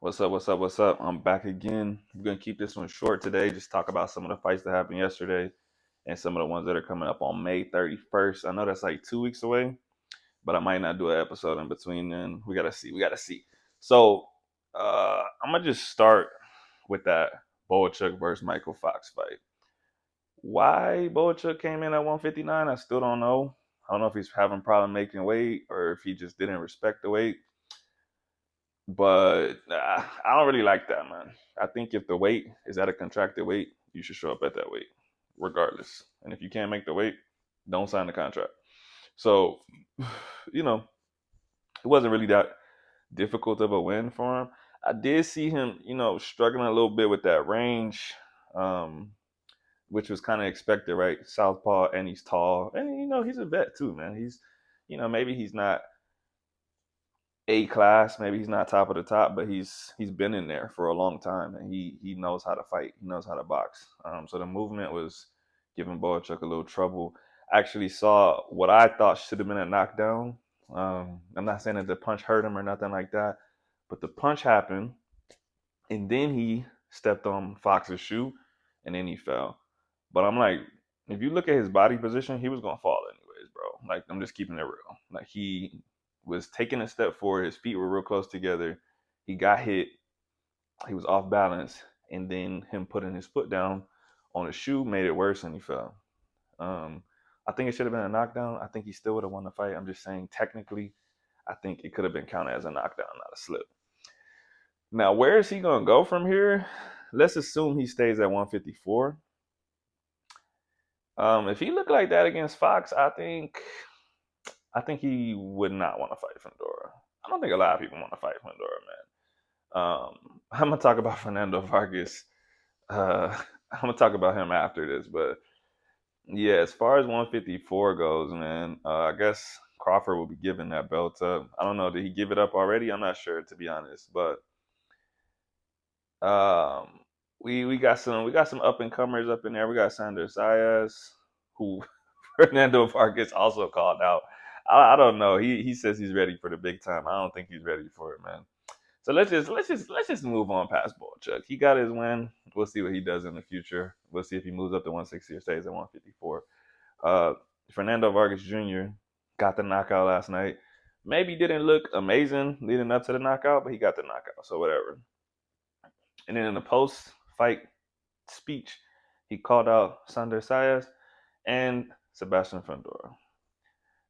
What's up? What's up? What's up? I'm back again. We're gonna keep this one short today. Just talk about some of the fights that happened yesterday and some of the ones that are coming up on May 31st. I know that's like 2 weeks away, but I might not do an episode in between then. We gotta see. We gotta see. So I'm gonna just start with that Bohachuk versus Michael Fox fight. Why Bohachuk came in at 159, I still don't know. I don't know if he's having problem making weight or if he just didn't respect the weight. But I don't really like that, man. I think if the weight is at a contracted weight, you should show up at that weight, regardless. And if you can't make the weight, don't sign the contract. So, you know, it wasn't really that difficult of a win for him. I did see him, struggling a little bit with that range, um, which was kind of expected, right? Southpaw, and he's tall, and he's a vet too, man. Maybe he's not A class. Maybe he's not top of the top, but he's been in there for a long time, and he knows how to fight. He knows how to box. So the movement was giving Bohachuk a little trouble. I actually saw what I thought should have been a knockdown. I'm not saying that the punch hurt him or nothing like that, but the punch happened, and then he stepped on Fox's shoe, and then he fell. But I'm like, if you look at his body position, he was gonna fall anyways, bro. Like, I'm just keeping it real. Like, he was taking a step forward, his feet were real close together. He got hit, he was off balance, and then him putting his foot down on his shoe made it worse, and he fell. Um, I think it should have been a knockdown. I think he still would have won the fight. I'm just saying, technically, I think it could have been counted as a knockdown, not a slip. Now, where is he gonna go from here? Let's assume he stays at 154. If he looked like that against Fox, I think he would not want to fight Fundora. I don't think a lot of people want to fight Fundora, man. I'm gonna talk about Fernando Vargas. I'm gonna talk about him after this, but yeah, as far as 154 goes, man, I guess Crawford will be giving that belt up. I don't know, did he give it up already? I'm not sure, to be honest, but um, we got some up and comers up in there. We got Sander Sayas, who Fernando Vargas also called out. I don't know. He says he's ready for the big time. I don't think he's ready for it, man. So let's just move on past Bohachuk. He got his win. We'll see what he does in the future. We'll see if he moves up to 160 or stays at 154. Uh, Fernando Vargas Jr. got the knockout last night. Maybe didn't look amazing leading up to the knockout, but he got the knockout. So whatever. And then in the post fight speech, he called out Sander Sayas and Sebastian Fundora.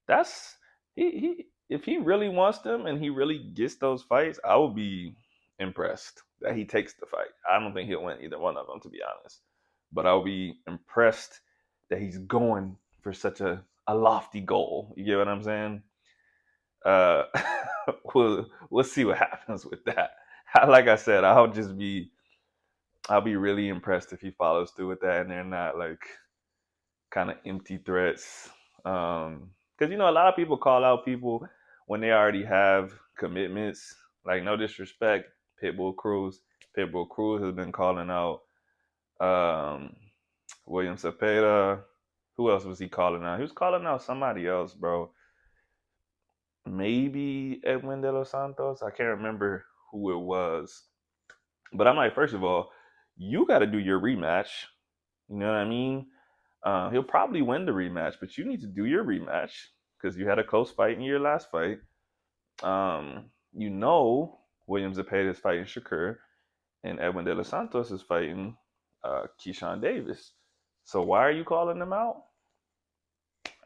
That's he if he really wants them and he really gets those fights, I will be impressed that he takes the fight. I don't think he'll win either one of them, to be honest. But I'll be impressed that he's going for such a lofty goal. You get what I'm saying? Uh, we'll see what happens with that. Like I said, I'll be really impressed if he follows through with that and they're not like kind of empty threats. Because a lot of people call out people when they already have commitments. Like, no disrespect, Pitbull Cruz. Pitbull Cruz has been calling out um, William Zepeda. Who else was he calling out? He was calling out somebody else, bro. Maybe Edwin de los Santos. I can't remember who it was. But I'm like, first of all, you got to do your rematch. You know what I mean? He'll probably win the rematch, but you need to do your rematch because you had a close fight in your last fight. William Zepeda is fighting Shakur, and Edwin De Los Santos is fighting Keyshawn Davis. So why are you calling them out?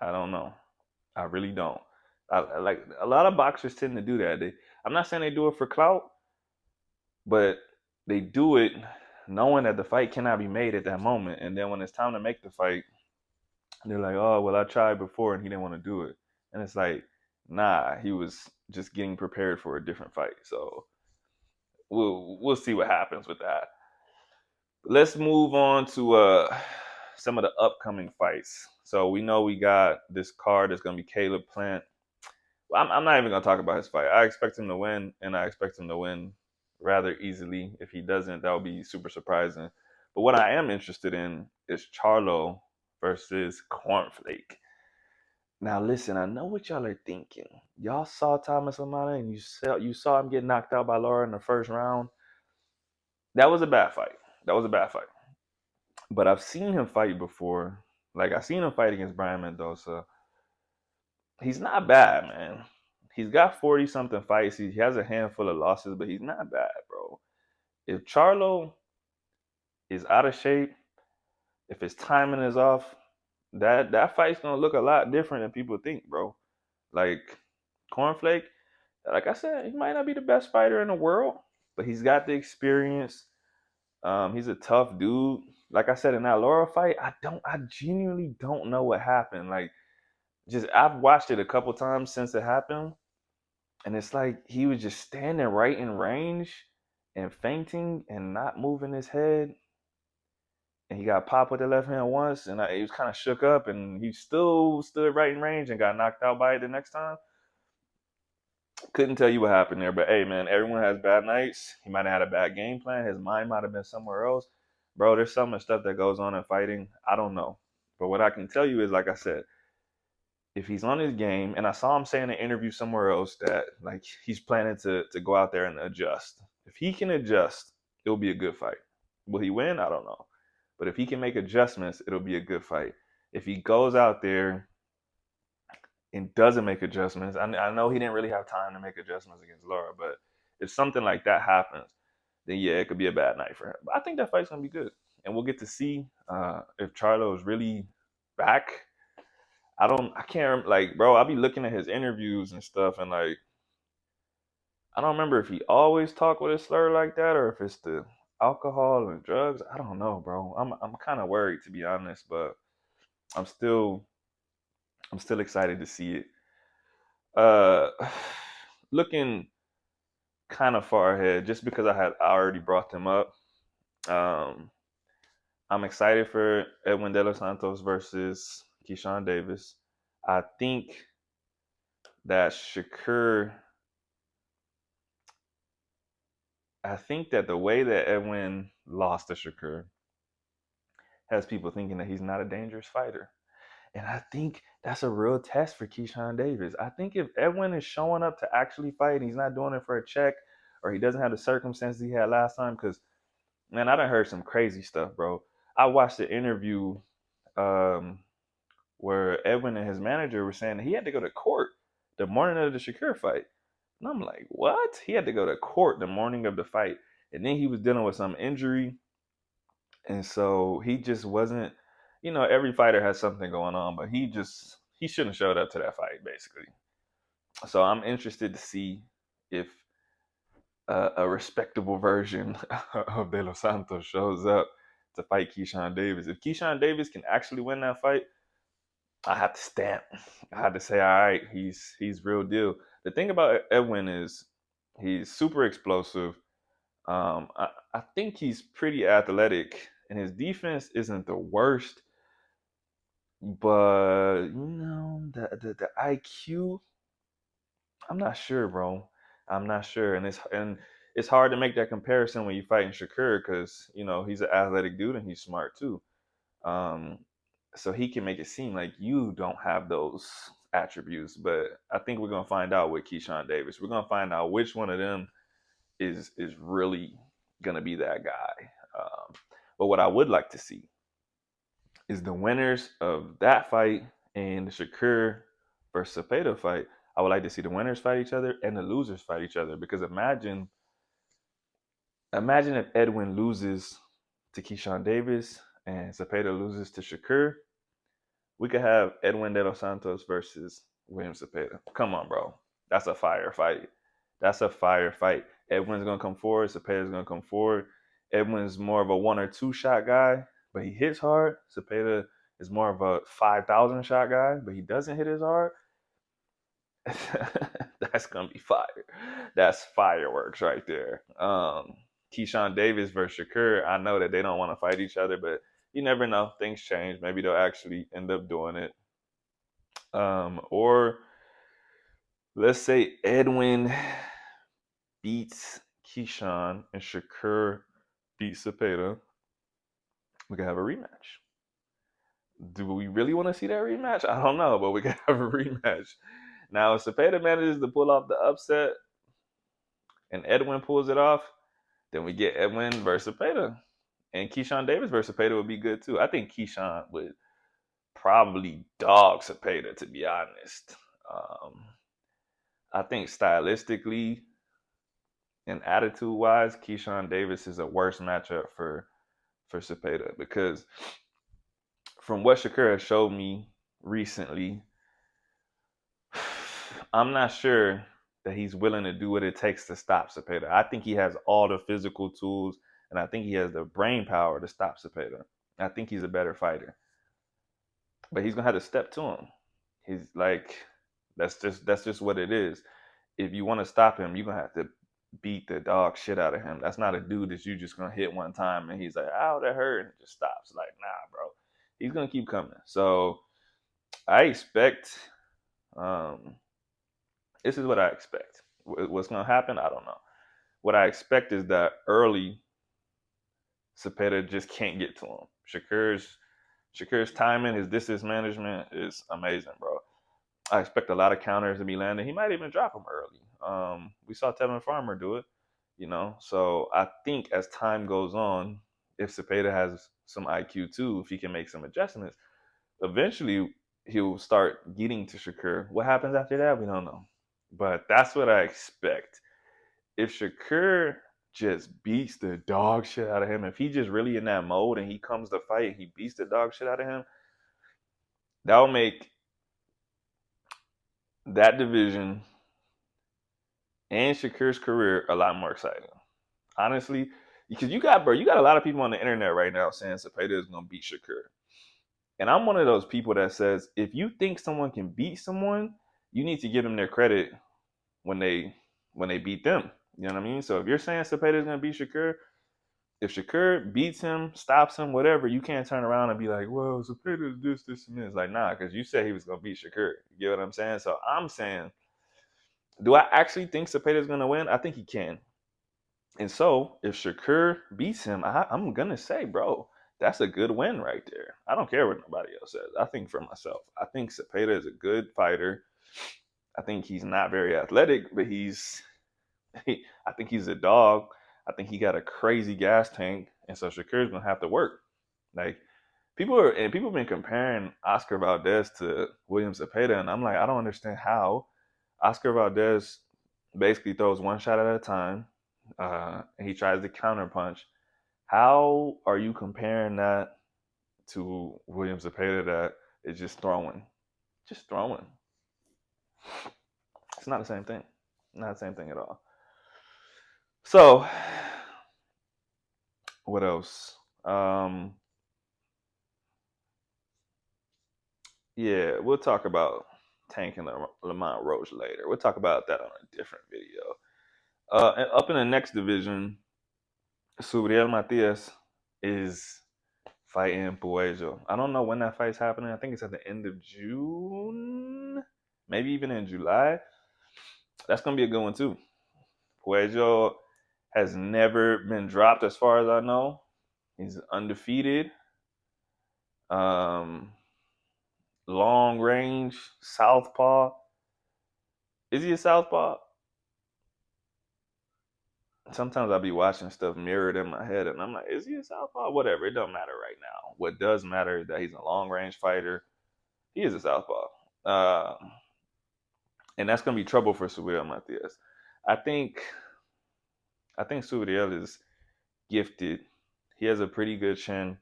I don't know. I really don't. Like a lot of boxers tend to do that. I'm not saying they do it for clout, but they do it knowing that the fight cannot be made at that moment. And then when it's time to make the fight, they're like, oh, well, I tried before and he didn't want to do it. And it's like, nah, he was just getting prepared for a different fight. So we'll see what happens with that. Let's move on to some of the upcoming fights. So we know we got this card that's going to be Caleb Plant. Well, I'm not even going to talk about his fight. I expect him to win, and I expect him to win rather easily. If he doesn't, that would be super surprising. But what I am interested in is Charlo versus Cornflake. Now listen, I know what y'all are thinking. Y'all saw Thomas LaManna and you saw him get knocked out by Laura in the first round. That was a bad fight. That was a bad fight. But I've seen him fight before. Like I've seen him fight against Brian Mendoza. He's not bad, man. He's got 40 something fights. He has a handful of losses, but he's not bad, bro. If Charlo is out of shape, if his timing is off, that fight's gonna look a lot different than people think, bro. Like Cornflake, like I said, he might not be the best fighter in the world, but he's got the experience. He's a tough dude. Like I said in that Laura fight, I genuinely don't know what happened. Like, just I've watched it a couple times since it happened, and it's like he was just standing right in range and fainting and not moving his head. And he got popped with the left hand once, and he was kind of shook up, and he still stood right in range and got knocked out by it the next time. Couldn't tell you what happened there, but hey, man, everyone has bad nights. He might have had a bad game plan. His mind might have been somewhere else. Bro, there's so much stuff that goes on in fighting. I don't know. But what I can tell you is, like I said, if he's on his game, and I saw him say in an interview somewhere else that like he's planning to go out there and adjust. If he can adjust, it'll be a good fight. Will he win? I don't know. But if he can make adjustments, it'll be a good fight. If he goes out there and doesn't make adjustments, I know he didn't really have time to make adjustments against Laura, but if something like that happens, then yeah, it could be a bad night for him. But I think that fight's gonna be good, and we'll get to see if Charlo is really back. I can't like, bro. I'll be looking at his interviews and stuff, and like, I don't remember if he always talk with a slur like that or if it's the alcohol and drugs. I don't know, bro. I'm kind of worried to be honest, but I'm still I'm still excited to see it. Uh, looking kind of far ahead, just because I already brought them up. Um, I'm excited for Edwin De Los Santos versus Keyshawn Davis. I think that Shakur. I think that the way that Edwin lost to Shakur has people thinking that he's not a dangerous fighter. And I think that's a real test for Keyshawn Davis. I think if Edwin is showing up to actually fight and he's not doing it for a check or he doesn't have the circumstances he had last time, because, man, I done heard some crazy stuff, bro. I watched the interview um, where Edwin and his manager were saying that he had to go to court the morning of the Shakur fight. And I'm like, what? He had to go to court the morning of the fight. And then he was dealing with some injury. And so he just wasn't, every fighter has something going on, but he shouldn't have showed up to that fight, basically. So I'm interested to see if a respectable version of De Los Santos shows up to fight Keyshawn Davis. If Keyshawn Davis can actually win that fight, I have to stamp. I have to say, all right, he's real deal. The thing about Edwin is he's super explosive. I think he's pretty athletic, and his defense isn't the worst. But the IQ, I'm not sure, bro. I'm not sure, and it's hard to make that comparison when you fight in Shakur because he's an athletic dude and he's smart too. Um, so he can make it seem like you don't have those attributes. But I think we're gonna find out with Keyshawn Davis. We're gonna find out which one of them is really gonna be that guy. But what I would like to see is the winners of that fight and the Shakur versus Zepeda fight. I would like to see the winners fight each other and the losers fight each other. Because imagine if Edwin loses to Keyshawn Davis and Zepeda loses to Shakur. We could have Edwin De Los Santos versus William Zepeda. Come on, bro. That's a fire fight. That's a fire fight. Edwin's gonna come forward. Zepeda's gonna come forward. Edwin's more of a one or two shot guy, but he hits hard. Zepeda is more of a 5,000 shot guy, but he doesn't hit as hard. That's gonna be fire. That's fireworks right there. Keyshawn Davis versus Shakur. I know that they don't want to fight each other, but you never know. Things change. Maybe they'll actually end up doing it. Or let's say Edwin beats Keyshawn and Shakur beats Zepeda. We could have a rematch. Do we really want to see that rematch? I don't know, but we can have a rematch. Now, if Zepeda manages to pull off the upset and Edwin pulls it off, then we get Edwin versus Zepeda. And Keyshawn Davis versus Zepeda would be good too. I think Keyshawn would probably dog Zepeda, to be honest. Um, I think stylistically and attitude wise, Keyshawn Davis is a worse matchup for Zepeda because from what Shakur has showed me recently, I'm not sure that he's willing to do what it takes to stop Zepeda. I think he has all the physical tools, and I think he has the brain power to stop Zepeda. I think he's a better fighter, but he's gonna have to step to him. He's like, that's just what it is. If you want to stop him, you're gonna have to beat the dog shit out of him. That's not a dude that you just gonna hit one time and he's like, "Ow, that hurt," and it just stops. Like, nah, bro. He's gonna keep coming. So I expect. Um, this is what I expect. What's gonna happen? I don't know. What I expect is that early Zepeda just can't get to him. Shakur's timing, his distance management is amazing, bro. I expect a lot of counters to be landed. He might even drop him early. We saw Tevin Farmer do it, So I think as time goes on, if Zepeda has some IQ too, if he can make some adjustments, eventually he'll start getting to Shakur. What happens after that, we don't know. But that's what I expect. If Shakur just beats the dog shit out of him, if he just really in that mode and he comes to fight and he beats the dog shit out of him, that will make that division and Shakur's career a lot more exciting. Honestly, because you got a lot of people on the internet right now saying Zepeda is gonna beat Shakur. And I'm one of those people that says if you think someone can beat someone, you need to give them their credit when they beat them. You know what I mean? So if you're saying Zepeda is gonna beat Shakur, if Shakur beats him, stops him, whatever, you can't turn around and be like, well, Zepeda is this, and this. Like, nah, because you said he was gonna beat Shakur. You get what I'm saying? So I'm saying, do I actually think Zepeda is gonna win? I think he can. And so if Shakur beats him, I'm gonna say, bro, that's a good win right there. I don't care what nobody else says. I think for myself, I think Zepeda is a good fighter. I think he's not very athletic, but I think he's a dog. I think he got a crazy gas tank, and so Shakur's gonna have to work. Like people have been comparing Oscar Valdez to William Zepeda, and I'm like, I don't understand how Oscar Valdez basically throws one shot at a time. And he tries to counterpunch. How are you comparing that to William Zepeda that is just throwing? Just throwing. It's not the same thing. Not the same thing at all. So, what else? Yeah, we'll talk about Tank and Lamont Roach later. We'll talk about that on a different video. And up in the next division, Subriel Matías is fighting Puello. I don't know when that fight's happening. I think it's at the end of June, maybe even in July. That's gonna be a good one too. Puello has never been dropped, as far as I know. He's undefeated. Um, long range southpaw. Is he a southpaw? Sometimes I'll be watching stuff mirrored in my head, and I'm like, is he a southpaw? Whatever. It don't matter right now. What does matter is that he's a long range fighter. He is a southpaw. And that's gonna be trouble for Subriel Matías. I think I think Subriel is gifted. He has a pretty good chin.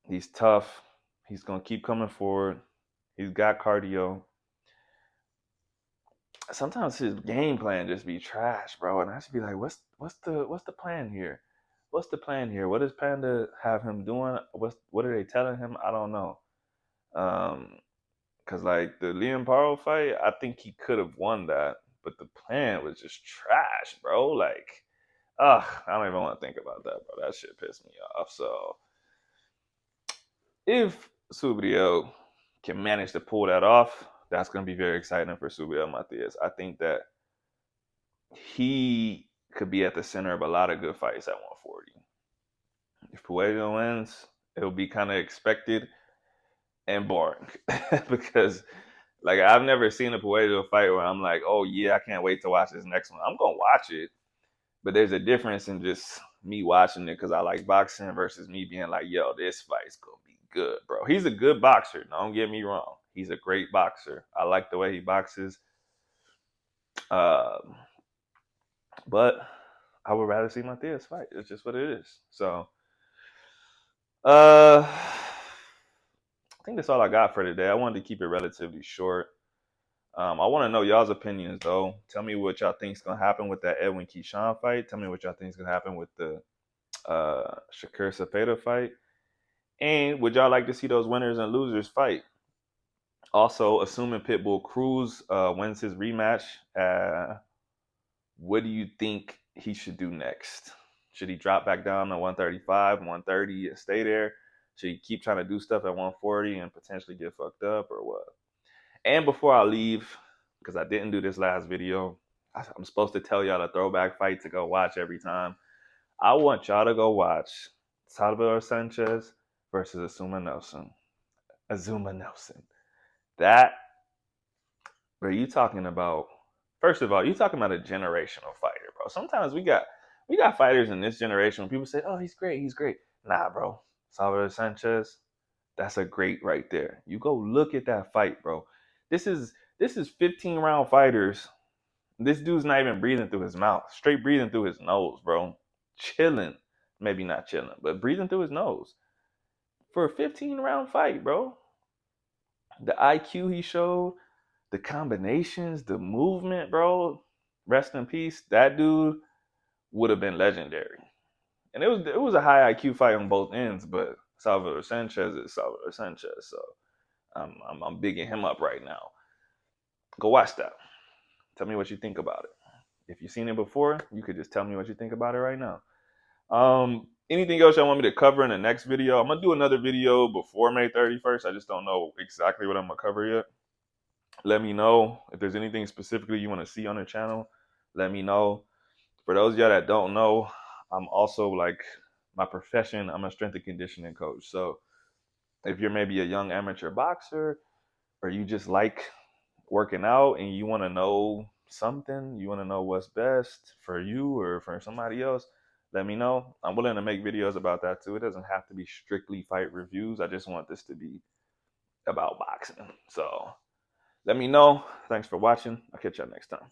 He's tough. He's gonna keep coming forward. He's got cardio. Sometimes his game plan just be trash, bro. And I should be like, what's the plan here? What's the plan here? What does Panda have him doing? What are they telling him? I don't know. Cause like the Liam Paro fight, I think he could have won that, but the plan was just trash, bro. Like, I don't even want to think about that, bro. That shit pissed me off. So if Subriel can manage to pull that off, that's gonna be very exciting for Subriel Matías. I think that he could be at the center of a lot of good fights at 140. If Puello wins, it'll be kind of expected. and boring. Because like I've never seen a Puello fight where I'm like, oh yeah, I can't wait to watch this next one. I'm gonna watch it, but there's a difference in just me watching it because I like boxing versus me being like, yo, this fight's gonna be good, bro. He's a good boxer. Don't get me wrong. He's a great boxer. I like the way he boxes. Um, but I would rather see Matías fight. It's just what it is. So, I think that's all I got for today. I wanted to keep it relatively short. I want to know y'all's opinions though. Tell me what y'all think is gonna happen with that Edwin Keyshawn fight. Tell me what y'all think is gonna happen with the Shakur Zepeda fight. And would y'all like to see those winners and losers fight? Also, assuming Pitbull Cruz wins his rematch, what do you think he should do next? Should he drop back down to 135, 130 and stay there? Should he keep trying to do stuff at 140 and potentially get fucked up or what? And before I leave, because I didn't do this last video, I'm supposed to tell y'all a throwback fight to go watch every time. I want y'all to go watch Salvador Sanchez versus Azuma Nelson. Azuma Nelson. That, bro, you talking about, first of all, you talking about a generational fighter, bro. Sometimes we got fighters in this generation when people say, oh, he's great, he's great. Nah, bro. Salvador Sanchez, that's a great right there. You go look at that fight, bro. This is 15 round fighters. This dude's not even breathing through his mouth. Straight breathing through his nose, bro. Chilling. Maybe not chilling, but breathing through his nose. For a 15 round fight, bro. The IQ he showed, the combinations, the movement, bro. Rest in peace. That dude would have been legendary. And it was a high IQ fight on both ends, but Salvador Sanchez is Salvador Sanchez, so I'm bigging him up right now. Go watch that. Tell me what you think about it. If you've seen it before, you could just tell me what you think about it right now. Anything else y'all want me to cover in the next video? I'm gonna do another video before May 31st. I just don't know exactly what I'm gonna cover yet. Let me know if there's anything specifically you want to see on the channel. Let me know. For those of y'all that don't know, I'm also like my profession, I'm a strength and conditioning coach. So if you're maybe a young amateur boxer or you just like working out and you want to know something, you want to know what's best for you or for somebody else, let me know. I'm willing to make videos about that too. It doesn't have to be strictly fight reviews. I just want this to be about boxing. So let me know. Thanks for watching. I'll catch y'all next time.